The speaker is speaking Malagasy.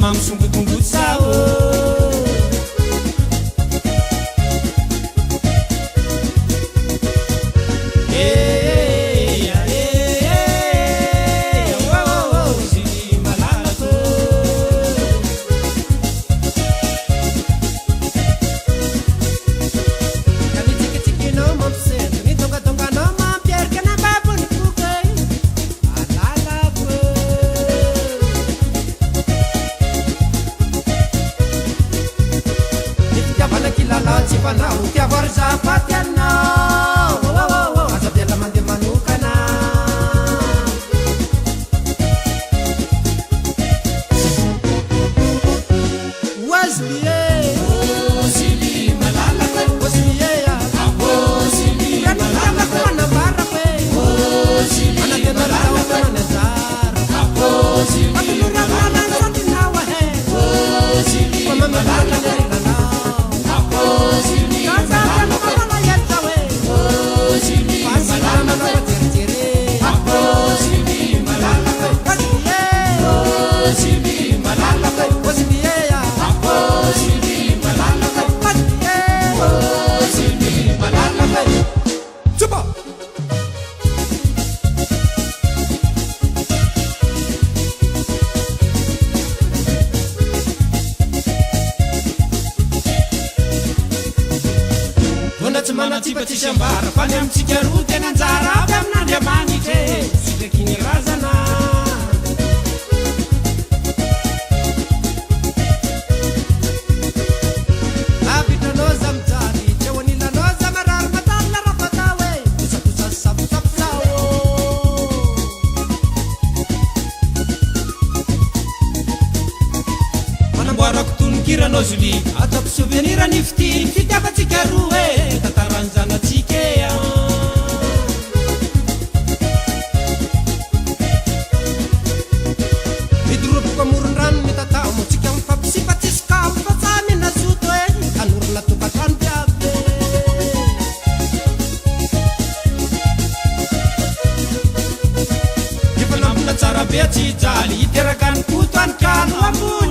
mamsongotongotsao tsy manatsipatsisambara fany amitsika ro tena anjara avy amin'andriamanitra sikakiny razana abitranao za mijary tsy ho anilanao za marary matalina raha fatao e osatosany saposaposao manamboarako tonokiranao zoli ataoko souvenir ny fitiny fitiavatsika roa e tataranjanatsika midoropoko amoron-drano mitatao motsika mifampisipatsikamo fa tsa mina soto e anorona tokatrano jiaby efa nampona tsara be tsy hijaly hiteraka ny koto any kano ambony